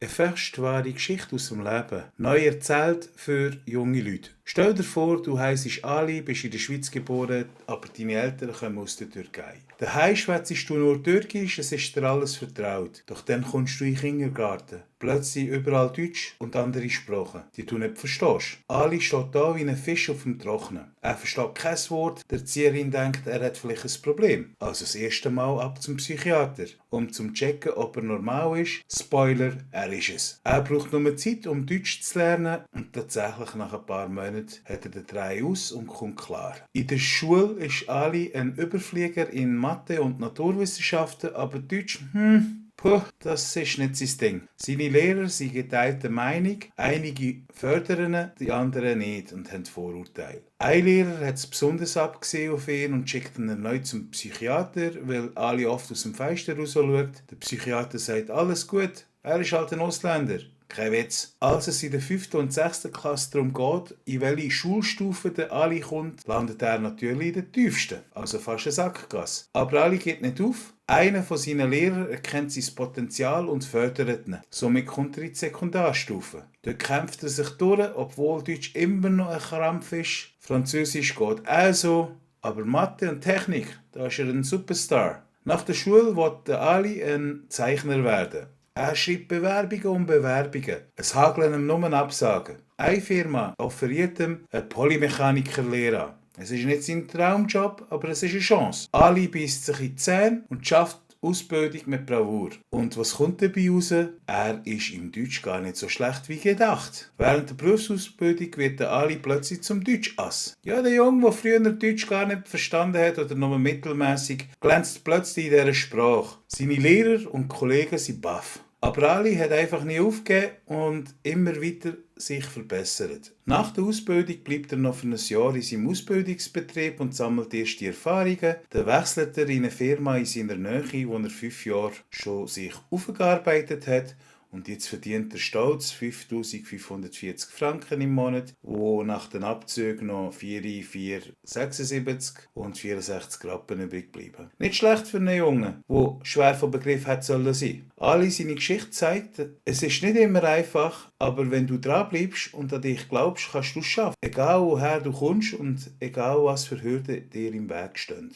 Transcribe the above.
Eine fast wahre Geschichte aus dem Leben. Neu erzählt für junge Leute. Stell dir vor, du heisst Ali, bist in der Schweiz geboren, aber deine Eltern kommen aus der Türkei. Daheim schwätzt du nur Türkisch, es ist dir alles vertraut. Doch dann kommst du in den Kindergarten. Plötzlich überall Deutsch und andere Sprachen, die du nicht verstehst. Ali steht da wie ein Fisch auf dem Trocknen. Er versteht kein Wort, der Erzieherin denkt, er hat vielleicht ein Problem. Also das erste Mal ab zum Psychiater, um zu checken, ob er normal ist. Spoiler, er ist es. Er braucht nur Zeit, um Deutsch zu lernen und tatsächlich nach ein paar Monaten hat er den Dreh aus und kommt klar. In der Schule ist Ali ein Überflieger in Mathe und Naturwissenschaften, aber Deutsch, puh, das ist nicht sein Ding. Seine Lehrer sind geteilter Meinung, einige fördern ihn, die anderen nicht und haben Vorurteile. Ein Lehrer hat es besonders abgesehen auf ihn und schickt ihn erneut zum Psychiater, weil Ali oft aus dem Fenster raus schaut. Der Psychiater sagt, alles gut, er ist halt ein Ausländer. Kein Witz. Als es in der 5. und 6. Klasse darum geht, in welche Schulstufe der Ali kommt, landet er natürlich in der tiefsten, also fast eine Sackgasse. Aber Ali geht nicht auf. Einer von seinen Lehrern erkennt sein Potenzial und fördert ihn. Somit kommt er in die Sekundarstufe. Dort kämpft er sich durch, obwohl Deutsch immer noch ein Krampf ist. Französisch geht also, aber Mathe und Technik, da ist er ein Superstar. Nach der Schule will Ali ein Zeichner werden. Er schreibt Bewerbungen und Bewerbungen. Es hageln ihm nur Absagen. Eine Firma offeriert ihm eine Polymechanikerlehre an. Es ist nicht sein Traumjob, aber es ist eine Chance. Ali beißt sich in die Zähne und schafft die Ausbildung mit Bravour. Und was kommt dabei raus? Er ist im Deutsch gar nicht so schlecht wie gedacht. Während der Berufsausbildung wird der Ali plötzlich zum Deutschass. Ja, der Junge, der früher Deutsch gar nicht verstanden hat oder nur mittelmäßig, glänzt plötzlich in dieser Sprache. Seine Lehrer und Kollegen sind baff. Aber Ali hat einfach nie aufgegeben und immer weiter sich verbessert. Nach der Ausbildung bleibt er noch für ein Jahr in seinem Ausbildungsbetrieb und sammelt erste Erfahrungen. Dann wechselt er in eine Firma in seiner Nähe, wo er 5 Jahre schon sich aufgearbeitet hat. Und jetzt verdient er stolz 5'540 Franken im Monat, wo nach den Abzügen noch 4,476 und 64 Rappen übrig bleiben. Nicht schlecht für einen Jungen, der schwer vom Begriff hätte sollen sein. Ali seine Geschichte zeigt, es ist nicht immer einfach, aber wenn du dranbleibst und an dich glaubst, kannst du es schaffen. Egal woher du kommst und egal was für Hürden dir im Weg stehen.